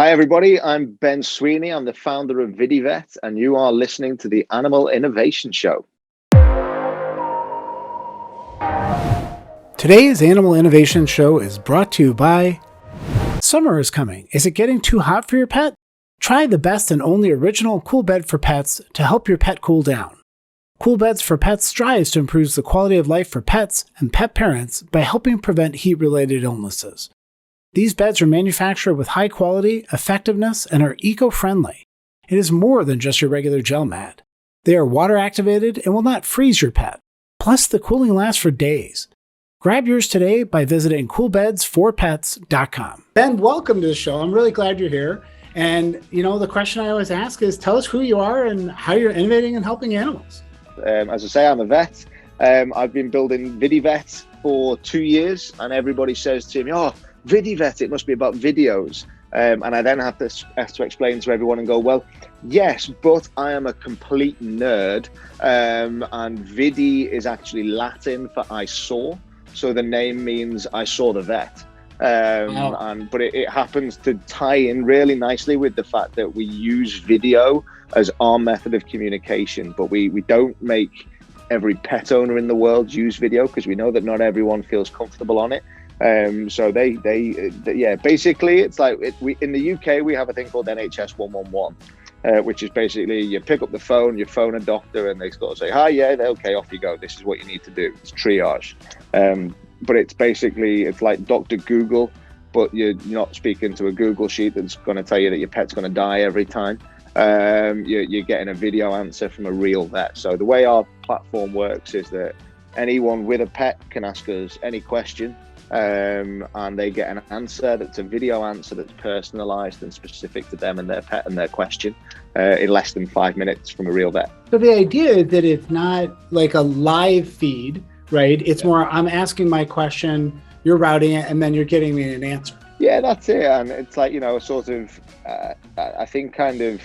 Hi, everybody. I'm Ben Sweeney. I'm the founder of VidiVet, and you are listening to the Animal Innovation Show. Today's Animal Innovation Show is brought to you by Summer is coming. Is it getting too hot for your pet? Try the best and only original cool bed for pets to help your pet cool down. Cool Beds for Pets strives to improve the quality of life for pets and pet parents by helping prevent heat-related illnesses. These beds are manufactured with high quality, effectiveness, and are eco-friendly. It is more than just your regular gel mat. They are water-activated and will not freeze your pet. Plus, the cooling lasts for days. Grab yours today by visiting coolbeds4pets.com. Ben, welcome to the show. I'm really glad you're here. And, the question I always ask is, tell us who you are and how you're innovating and helping animals. As I say, I'm a vet. I've been building VidiVet for 2 years, and everybody says to me, "Oh, VidiVet, it must be about videos." And I then have to explain to everyone and go, well, yes, but I am a complete nerd. And Vidi is actually Latin for I saw. So the name means I saw the vet. Wow. But it happens to tie in really nicely with the fact that we use video as our method of communication, but we don't make every pet owner in the world use video because we know that not everyone feels comfortable on it. So basically it's like in the UK, we have a thing called NHS 111, which is basically you pick up the phone, you phone a doctor and they sort of say, hi, yeah, okay, off you go. This is what you need to do. It's triage. But it's like Dr. Google, but you're not speaking to a Google sheet that's going to tell you that your pet's going to die every time. You're getting a video answer from a real vet. So the way our platform works is that anyone with a pet can ask us any question. And they get an answer that's a video answer that's personalized and specific to them and their pet and their question in less than 5 minutes from a real vet. So the idea is that it's not like a live feed, right? It's more, I'm asking my question, you're routing it, and then you're getting me an answer. Yeah, that's it. And it's like, sort of, I think kind of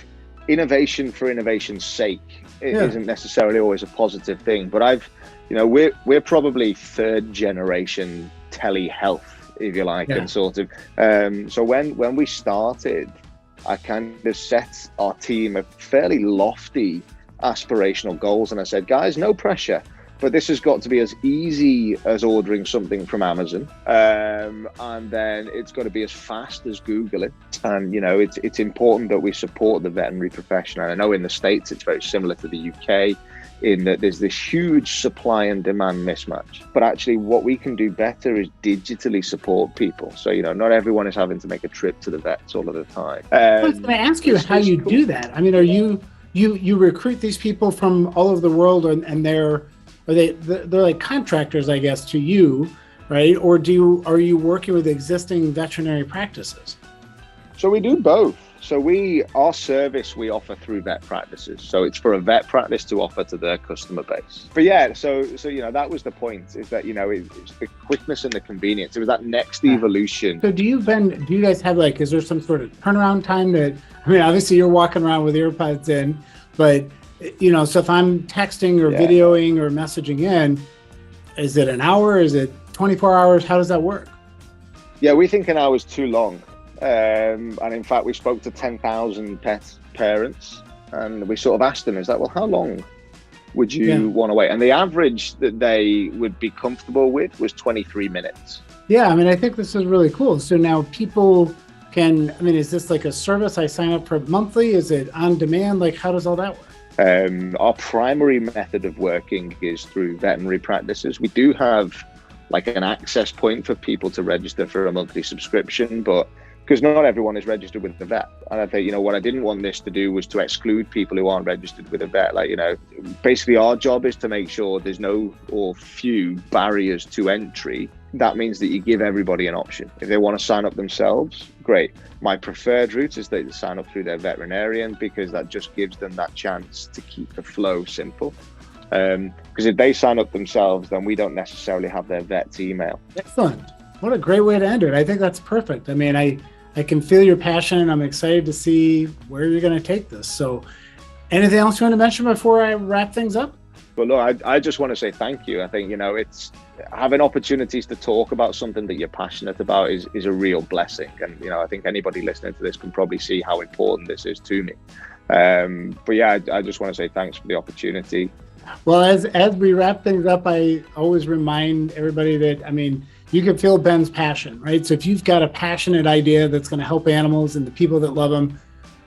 innovation for innovation's sake. It isn't necessarily always a positive thing, but we're probably third generation telehealth, if you like, and sort of so when we started, I kind of set our team a fairly lofty aspirational goals, and I said, guys, no pressure, but this has got to be as easy as ordering something from Amazon, and then it's got to be as fast as Googling. And it's important that we support the veterinary profession. And I know in the States it's very similar to the UK in that there's this huge supply and demand mismatch. But actually what we can do better is digitally support people. So, not everyone is having to make a trip to the vets all of the time. I was going to ask you how you do that. I mean, are you recruit these people from all over the world, and they're like contractors, I guess, to you, right? Or are you working with existing veterinary practices? So we do both. So our service we offer through vet practices. So it's for a vet practice to offer to their customer base. But yeah, so that was the point, is that it's the quickness and the convenience. It was that next evolution. So do you guys have is there some sort of turnaround time that, I mean, obviously you're walking around with earpods in, but so if I'm texting or videoing or messaging in, is it an hour? Is it 24 hours? How does that work? Yeah, we think an hour is too long. And in fact, we spoke to 10,000 pet parents, and we sort of asked them, how long would you want to wait? And the average that they would be comfortable with was 23 minutes. Yeah, I mean, I think this is really cool. So now people can, is this like a service I sign up for monthly? Is it on demand? How does all that work? Our primary method of working is through veterinary practices. We do have an access point for people to register for a monthly subscription, but because not everyone is registered with the vet. And I think, what I didn't want this to do was to exclude people who aren't registered with a vet. Basically our job is to make sure there's no or few barriers to entry. That means that you give everybody an option. If they want to sign up themselves, great. My preferred route is they sign up through their veterinarian, because that just gives them that chance to keep the flow simple. Because if they sign up themselves, then we don't necessarily have their vet's email. Excellent. What a great way to end it. I think that's perfect. I mean, I can feel your passion, and I'm excited to see where you're going to take this. So anything else you want to mention before I wrap things up? Well, look, I just want to say thank you. I think, having opportunities to talk about something that you're passionate about is a real blessing. And, you know, I think anybody listening to this can probably see how important this is to me. But yeah, I just want to say thanks for the opportunity. Well, as we wrap things up, I always remind everybody that, I mean, you can feel Ben's passion, right? So if you've got a passionate idea that's going to help animals and the people that love them,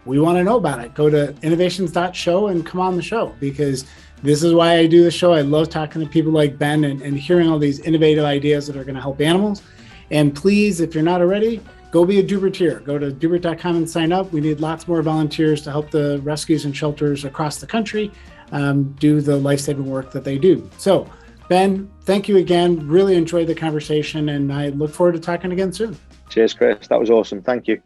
we want to know about it. Go to innovations.show and come on the show, because this is why I do the show. I love talking to people like Ben and hearing all these innovative ideas that are going to help animals. And please, if you're not already, go be a Dooberteer. Go to Doobert.com and sign up. We need lots more volunteers to help the rescues and shelters across the country do the life-saving work that they do. So, Ben, thank you again. Really enjoyed the conversation, and I look forward to talking again soon. Cheers, Chris. That was awesome. Thank you.